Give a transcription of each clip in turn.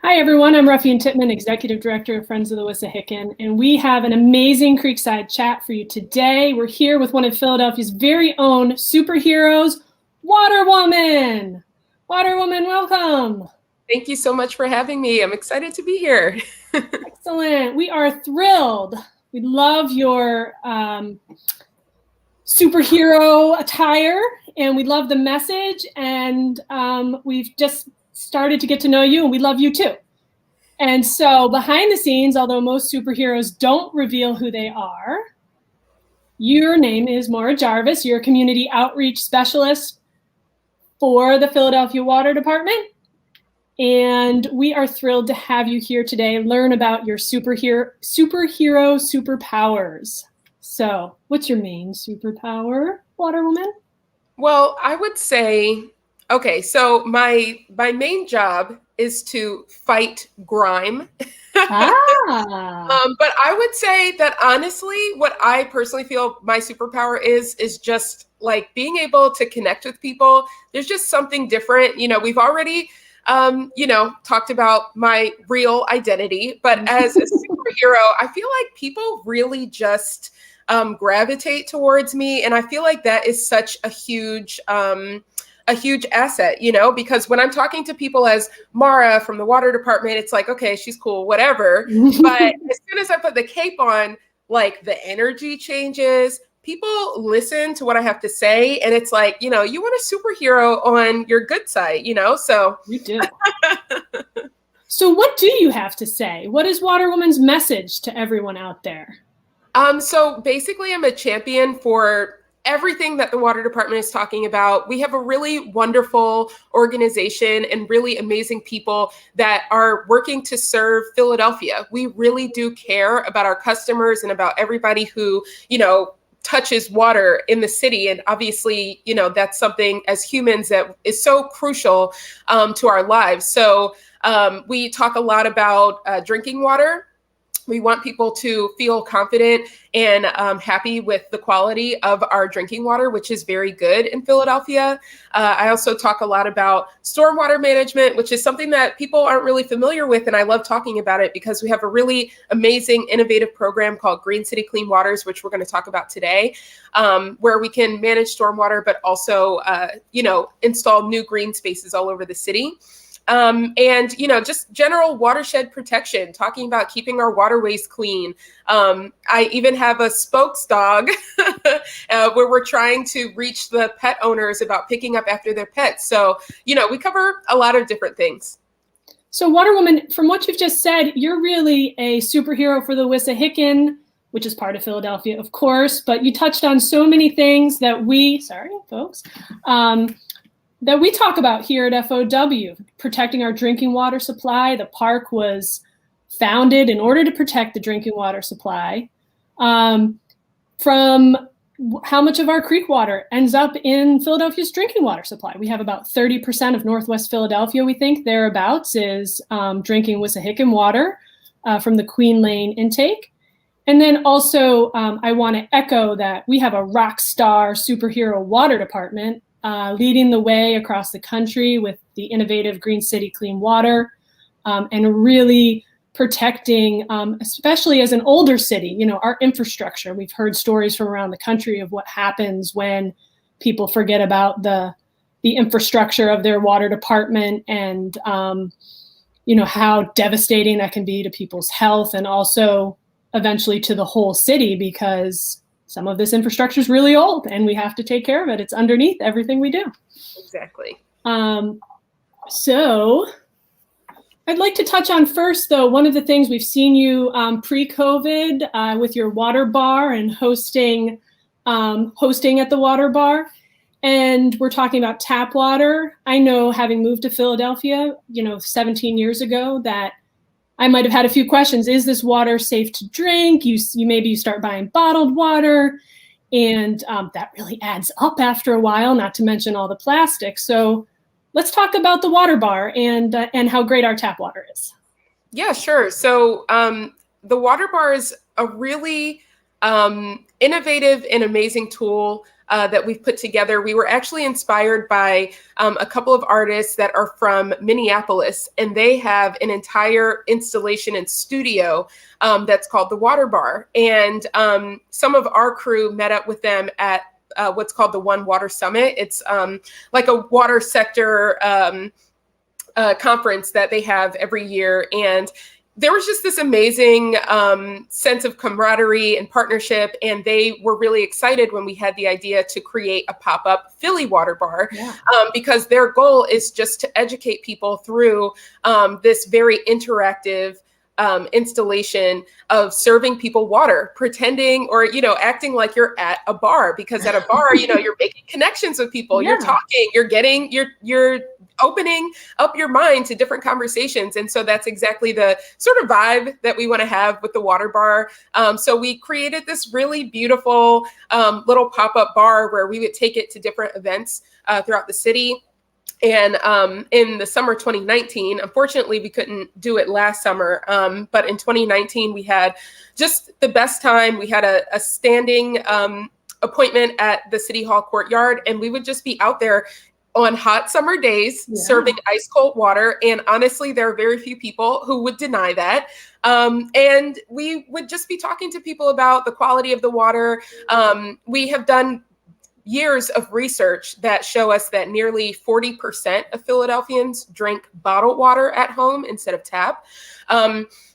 Hi, everyone. I'm Ruffian Tittman, Executive Director of Friends of the Wissahickon, and we have an amazing Creekside Chat for you today. We're here with one of Philadelphia's very own superheroes, Water Woman. Water Woman, welcome. Thank you so much for having me. I'm excited to be here. Excellent. We are thrilled. We love your superhero attire, and we love the message, and we've just started to get to know you, and we love you too. And so behind the scenes, although most superheroes don't reveal who they are, your name is Maura Jarvis. You're a community outreach specialist for the Philadelphia Water Department. And we are thrilled to have you here today and learn about your superhero superpowers. So what's your main superpower, Water Woman? Well, I would say, okay, so my main job is to fight grime. But I would say that honestly, what I personally feel my superpower is just like being able to connect with people. There's just something different. You know, we've already, talked about my real identity, but as a superhero, I feel like people really just gravitate towards me. And I feel like that is such a huge asset, because when I'm talking to people as Maura from the water department, it's like, okay, she's cool, whatever. But as soon as I put the cape on, like the energy changes, people listen to what I have to say. And it's like, you want a superhero on your good side, so. You do. So what do you have to say? What is Water Woman's message to everyone out there? So basically I'm a champion for everything that the water department is talking about. We have a really wonderful organization and really amazing people that are working to serve Philadelphia. We really do care about our customers and about everybody who, touches water in the city. And obviously, that's something as humans that is so crucial to our lives. So we talk a lot about drinking water. We want people to feel confident and happy with the quality of our drinking water, which is very good in Philadelphia. I also talk a lot about stormwater management, which is something that people aren't really familiar with. And I love talking about it because we have a really amazing, innovative program called Green City Clean Waters, which we're going to talk about today, where we can manage stormwater, but also, install new green spaces all over the city. And, just general watershed protection, talking about keeping our waterways clean. I even have a spokes dog where we're trying to reach the pet owners about picking up after their pets. So, we cover a lot of different things. So Water Woman, from what you've just said, you're really a superhero for the Wissahickon, which is part of Philadelphia, of course, but you touched on so many things that that we talk about here at FOW, protecting our drinking water supply. The park was founded in order to protect the drinking water supply from how much of our creek water ends up in Philadelphia's drinking water supply. We have about 30% of Northwest Philadelphia, we think, thereabouts, is drinking Wissahickon water from the Queen Lane intake. And then also, I want to echo that we have a rock star superhero water department leading the way across the country with the innovative Green City Clean Water, and really protecting, especially as an older city, our infrastructure. We've heard stories from around the country of what happens when people forget about the infrastructure of their water department, and how devastating that can be to people's health and also eventually to the whole city, because some of this infrastructure is really old and we have to take care of it. It's underneath everything we do. Exactly. So I'd like to touch on first, though, one of the things we've seen you pre-COVID with your water bar and hosting at the water bar. And we're talking about tap water. I know, having moved to Philadelphia, 17 years ago, that I might have had a few questions. Is this water safe to drink? You maybe start buying bottled water, and that really adds up after a while, not to mention all the plastic. So let's talk about the water bar and how great our tap water is. Yeah, sure. So the water bar is a really innovative and amazing tool that we've put together. We were actually inspired by a couple of artists that are from Minneapolis, and they have an entire installation and studio that's called the Water Bar. And some of our crew met up with them at what's called the One Water Summit. It's like a water sector conference that they have every year. And there was just this amazing sense of camaraderie and partnership. And they were really excited when we had the idea to create a pop-up Philly water bar, because their goal is just to educate people through this very interactive installation of serving people water, pretending or, acting like you're at a bar, because at a bar, you're making connections with people, you're talking, you're opening up your mind to different conversations. And so that's exactly the sort of vibe that we want to have with the water bar. So we created this really beautiful little pop-up bar where we would take it to different events throughout the city. And in the summer 2019, unfortunately, we couldn't do it last summer. But in 2019, we had just the best time. We had a standing appointment at the City Hall courtyard, and we would just be out there on hot summer days, serving ice cold water. And honestly, there are very few people who would deny that. And we would just be talking to people about the quality of the water. We have done years of research that show us that nearly 40% of Philadelphians drink bottled water at home instead of tap,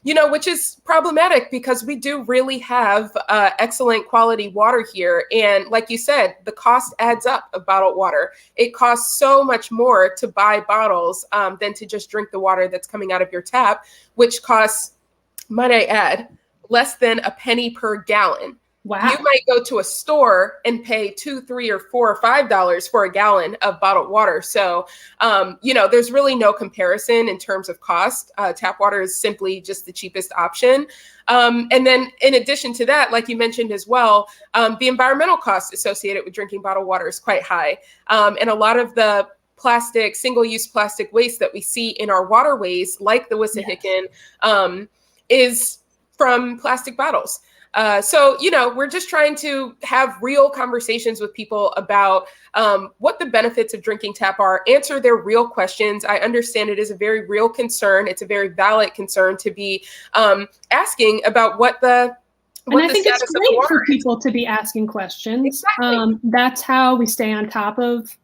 which is problematic because we do really have excellent quality water here. And like you said, the cost adds up of bottled water. It costs so much more to buy bottles than to just drink the water that's coming out of your tap, which costs, might I add, less than a penny per gallon. Wow. You might go to a store and pay $2, $3, or $4 or $5 for a gallon of bottled water. So, there's really no comparison in terms of cost. Tap water is simply just the cheapest option. And then in addition to that, like you mentioned as well, the environmental cost associated with drinking bottled water is quite high. And a lot of the plastic, single-use plastic waste that we see in our waterways, like the Wissahickon, is from plastic bottles. So, we're just trying to have real conversations with people about what the benefits of drinking tap are, answer their real questions. I understand it is a very real concern. It's a very valid concern to be asking about what the And I think it's great for people to be asking questions. Exactly. That's how we stay on top of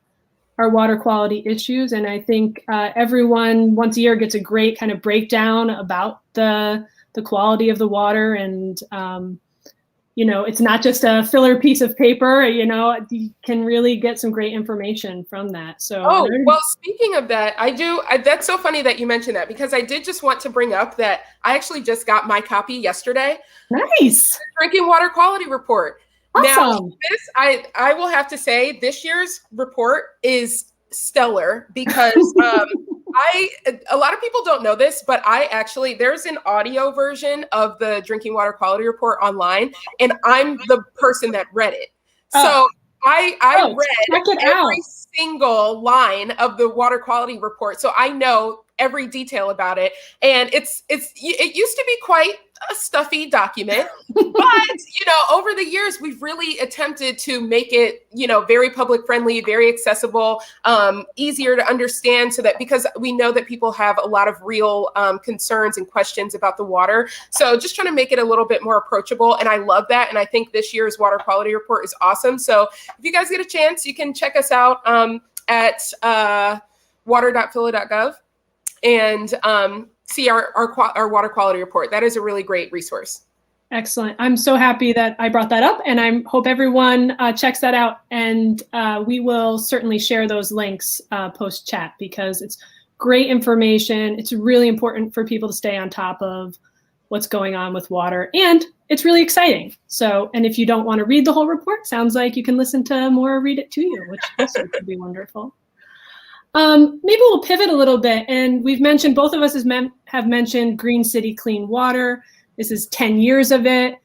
our water quality issues. And I think everyone once a year gets a great kind of breakdown about the quality of the water. And, it's not just a filler piece of paper, you can really get some great information from that. So, well, speaking of that, that's so funny that you mentioned that, because I did just want to bring up that I actually just got my copy yesterday. Nice. Drinking water quality report. Awesome. Now, I will have to say this year's report is stellar because a lot of people don't know this, but there's an audio version of the drinking water quality report online, and I'm the person that read it. So I read every single line of the water quality report. So I know every detail about it. And it used to be quite a stuffy document, but over the years, we've really attempted to make it, very public friendly, very accessible, easier to understand, so that, because we know that people have a lot of real concerns and questions about the water. So just trying to make it a little bit more approachable. And I love that. And I think this year's water quality report is awesome. So if you guys get a chance, you can check us out at water.phila.gov and see our water quality report. That is a really great resource. Excellent. I'm so happy that I brought that up, and I hope everyone checks that out. And we will certainly share those links post chat, because it's great information. It's really important for people to stay on top of what's going on with water, and it's really exciting. So, and if you don't want to read the whole report, sounds like you can listen to Maura read it to you, which also could be wonderful. Maybe we'll pivot a little bit, and we've mentioned, both of us have mentioned Green City Clean Water. This is 10 years of it.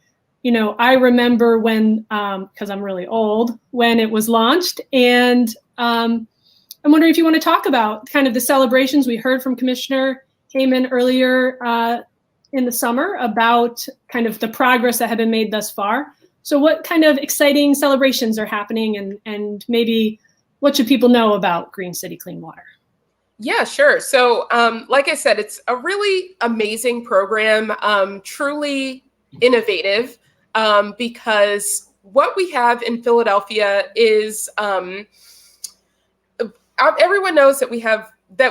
I remember when, because I'm really old, when it was launched, and I'm wondering if you want to talk about kind of the celebrations. We heard from Commissioner Heyman earlier in the summer about kind of the progress that had been made thus far. So what kind of exciting celebrations are happening, and maybe what should people know about Green City Clean Water? Yeah, sure. So, like I said, it's a really amazing program, truly innovative, because what we have in Philadelphia is everyone knows that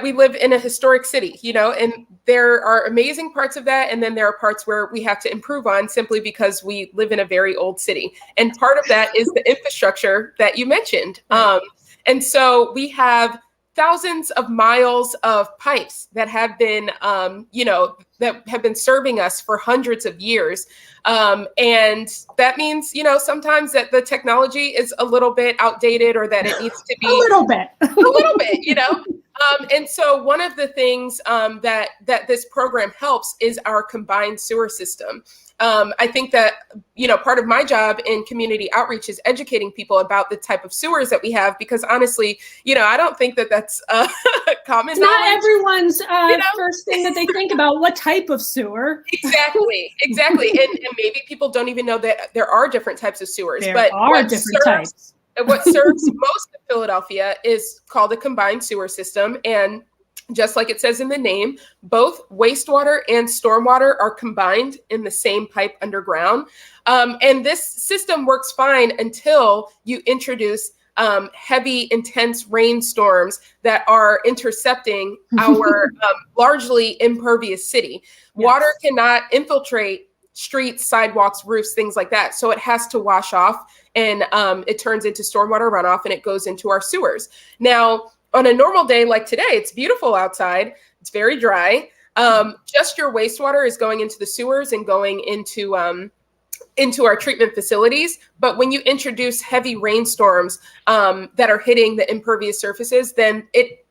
we live in a historic city, and there are amazing parts of that, and then there are parts where we have to improve on simply because we live in a very old city. And part of that is the infrastructure that you mentioned. Right. And so we have thousands of miles of pipes that have been, that have been serving us for hundreds of years. And that means, sometimes that the technology is a little bit outdated, or that it needs to be a little bit, And so one of the things that this program helps is our combined sewer system. I think that, part of my job in community outreach is educating people about the type of sewers that we have, because honestly, I don't think that that's common knowledge. Not everyone's first thing that they think about, what type of sewer. Exactly. And maybe people don't even know that there are different types of sewers. There are different types. What serves most of Philadelphia is called a combined sewer system. And just like it says in the name, both wastewater and stormwater are combined in the same pipe underground. And this system works fine until you introduce heavy, intense rainstorms that are intercepting our largely impervious city. Yes. Water cannot infiltrate streets, sidewalks, roofs, things like that. So it has to wash off, and it turns into stormwater runoff, and it goes into our sewers. Now, on a normal day like today, it's beautiful outside. It's very dry. Just your wastewater is going into the sewers and going into our treatment facilities. But when you introduce heavy rainstorms that are hitting the impervious surfaces, then it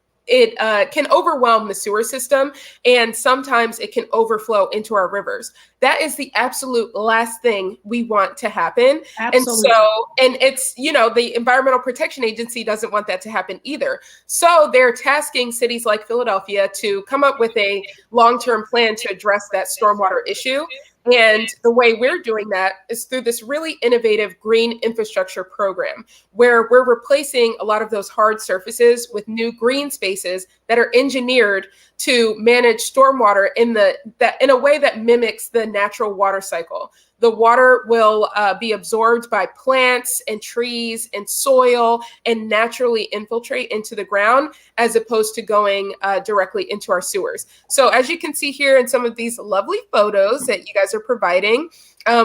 can overwhelm the sewer system, and sometimes it can overflow into our rivers. That is the absolute last thing we want to happen. Absolutely. And it's, the Environmental Protection Agency doesn't want that to happen either. So they're tasking cities like Philadelphia to come up with a long-term plan to address that stormwater issue. And the way we're doing that is through this really innovative green infrastructure program, where we're replacing a lot of those hard surfaces with new green spaces that are engineered to manage stormwater in a way that mimics the natural water cycle. The water will be absorbed by plants and trees and soil and naturally infiltrate into the ground, as opposed to going directly into our sewers. So as you can see here in some of these lovely photos that you guys are providing,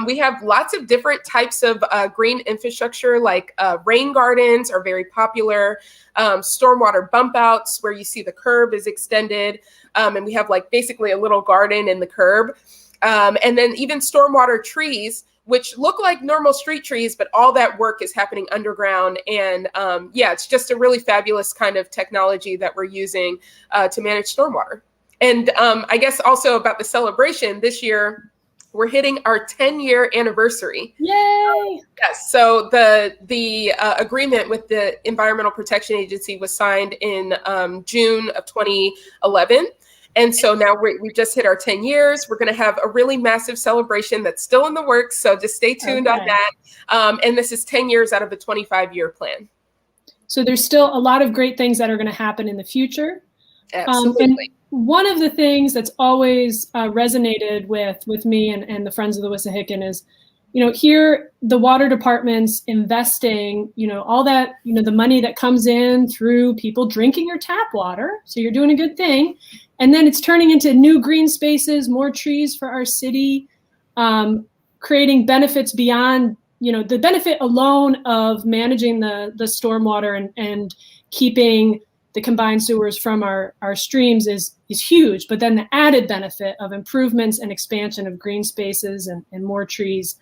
we have lots of different types of green infrastructure, like rain gardens are very popular, stormwater bump outs where you see the curb is extended, and we have like basically a little garden in the curb. And then even stormwater trees, which look like normal street trees, but all that work is happening underground. And it's just a really fabulous kind of technology that we're using to manage stormwater. And I guess also about the celebration this year, we're hitting our 10-year anniversary. Yay! Yes. So the agreement with the Environmental Protection Agency was signed in June of 2011. And so now we've just hit our 10 years. We're going to have a really massive celebration that's still in the works. So just stay tuned on that. And this is 10 years out of a 25-year plan. So there's still a lot of great things that are going to happen in the future. Absolutely. And one of the things that's always resonated with me and the Friends of the Wissahickon is, here the water department's investing, all that, the money that comes in through people drinking your tap water. So you're doing a good thing. And then it's turning into new green spaces, more trees for our city, creating benefits beyond, the benefit alone of managing the stormwater and keeping the combined sewers from our streams is huge. But then the added benefit of improvements and expansion of green spaces and more trees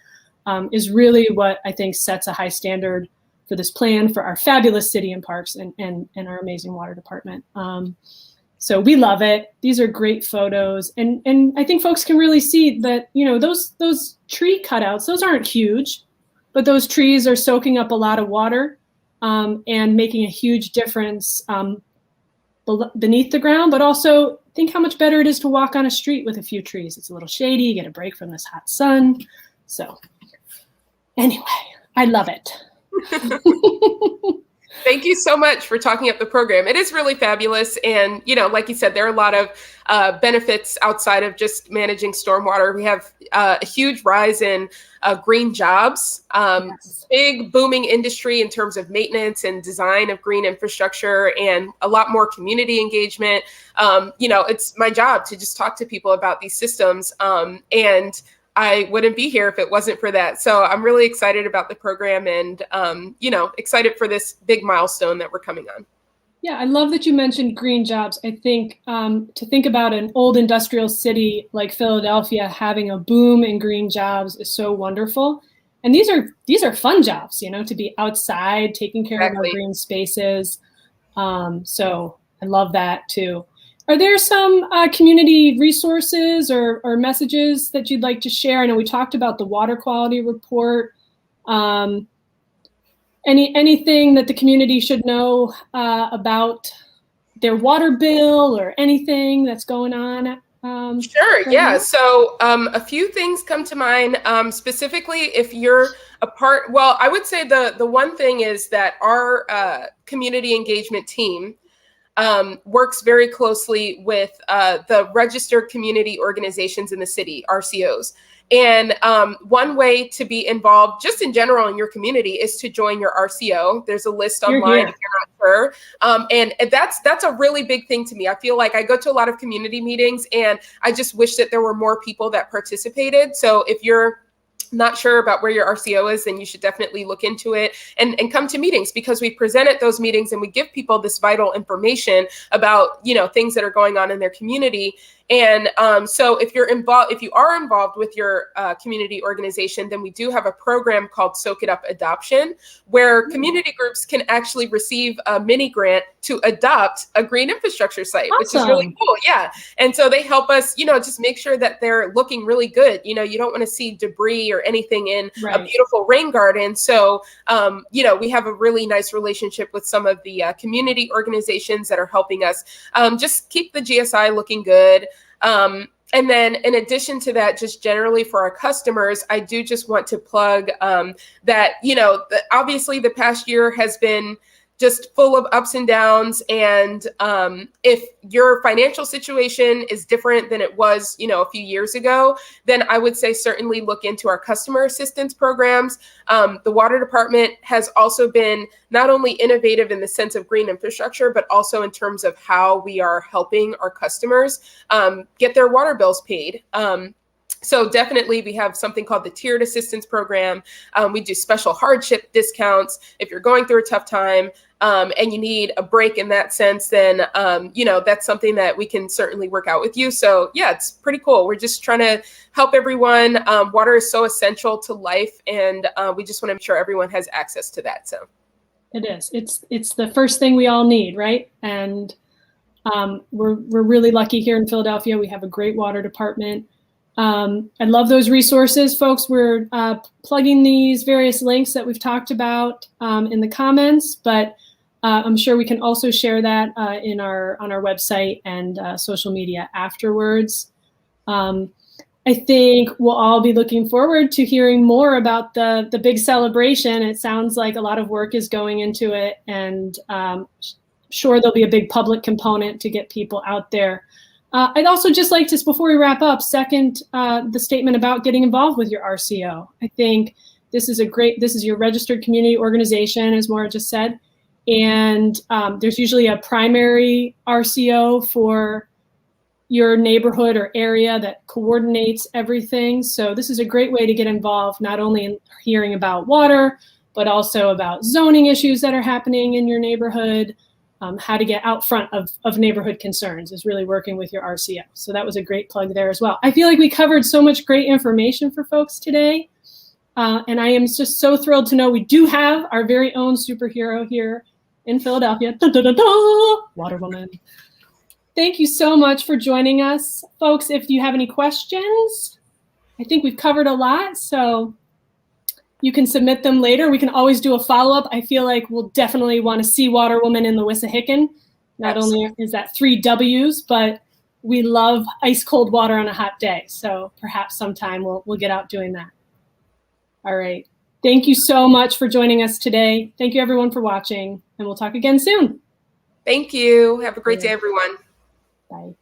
is really what I think sets a high standard for this plan for our fabulous city and parks and our amazing water department. So we love it. These are great photos. And I think folks can really see that, those tree cutouts, those aren't huge, but those trees are soaking up a lot of water and making a huge difference beneath the ground. But also think how much better it is to walk on a street with a few trees. It's a little shady, you get a break from this hot sun. So Anyway, I love it. Thank you so much for talking up the program. It is really fabulous. And, like you said, there are a lot of benefits outside of just managing stormwater. We have a huge rise in green jobs, Yes. big booming industry in terms of maintenance and design of green infrastructure, and a lot more community engagement. It's my job to just talk to people about these systems. And I wouldn't be here if it wasn't for that. So I'm really excited about the program and, excited for this big milestone that we're coming on. Yeah, I love that you mentioned green jobs. I think to think about an old industrial city like Philadelphia having a boom in green jobs is so wonderful. And these are fun jobs, to be outside, taking care of our green spaces. So I love that too. Are there some community resources or messages that you'd like to share? I know we talked about the water quality report. Anything that the community should know about their water bill or anything that's going on? Sure. Yeah. So a few things come to mind. Specifically, if you're a part, well, I would say the one thing is that our community engagement team works very closely with the registered community organizations in the city, RCOs. And one way to be involved just in general in your community is to join your RCO. There's a list online if you're not sure. And that's a really big thing to me. I feel like I go to a lot of community meetings and I just wish that there were more people that participated. So if you're not sure about where your RCO is, then you should definitely look into it and come to meetings, because we present at those meetings and we give people this vital information about, things that are going on in their community. And so if you are involved with your community organization, then we do have a program called Soak It Up Adoption, where community groups can actually receive a mini grant to adopt a green infrastructure site, which is really cool. Yeah. And so they help us, just make sure that they're looking really good. You don't want to see debris or anything in a beautiful rain garden. So, we have a really nice relationship with some of the community organizations that are helping us just keep the GSI looking good. And then in addition to that, just generally for our customers, I do just want to plug that, obviously the past year has been just full of ups and downs. And if your financial situation is different than it was, a few years ago, then I would say certainly look into our customer assistance programs. The water department has also been not only innovative in the sense of green infrastructure, but also in terms of how we are helping our customers get their water bills paid. So definitely we have something called the tiered assistance program. We do special hardship discounts. If you're going through a tough time and you need a break in that sense, then, that's something that we can certainly work out with you. So yeah, it's pretty cool. We're just trying to help everyone. Water is so essential to life, and we just want to make sure everyone has access to that. So it is. It's the first thing we all need, right? And we're really lucky here in Philadelphia. We have a great water department. I love those resources, folks. We're plugging these various links that we've talked about in the comments, but I'm sure we can also share that on our website and social media afterwards. I think we'll all be looking forward to hearing more about the big celebration. It sounds like a lot of work is going into it, and sure there'll be a big public component to get people out there. I'd also just like to, before we wrap up, second the statement about getting involved with your RCO. I think this is your registered community organization, as Maura just said, and there's usually a primary RCO for your neighborhood or area that coordinates everything. So this is a great way to get involved, not only in hearing about water, but also about zoning issues that are happening in your neighborhood. How to get out front of neighborhood concerns is really working with your RCO. So that was a great plug there as well. I feel like we covered so much great information for folks today. And I am just so thrilled to know we do have our very own superhero here in Philadelphia. Da, da, da, da, Water Woman. Thank you so much for joining us. Folks, if you have any questions, I think we've covered a lot. So you can submit them later. We can always do a follow-up. I feel like we'll definitely want to see Water Woman in the Wissahickon. Not only is that 3 W's, but we love ice cold water on a hot day. So perhaps sometime we'll get out doing that. All right. Thank you so much for joining us today. Thank you everyone for watching, and we'll talk again soon. Thank you. Have a great day, everyone. Bye.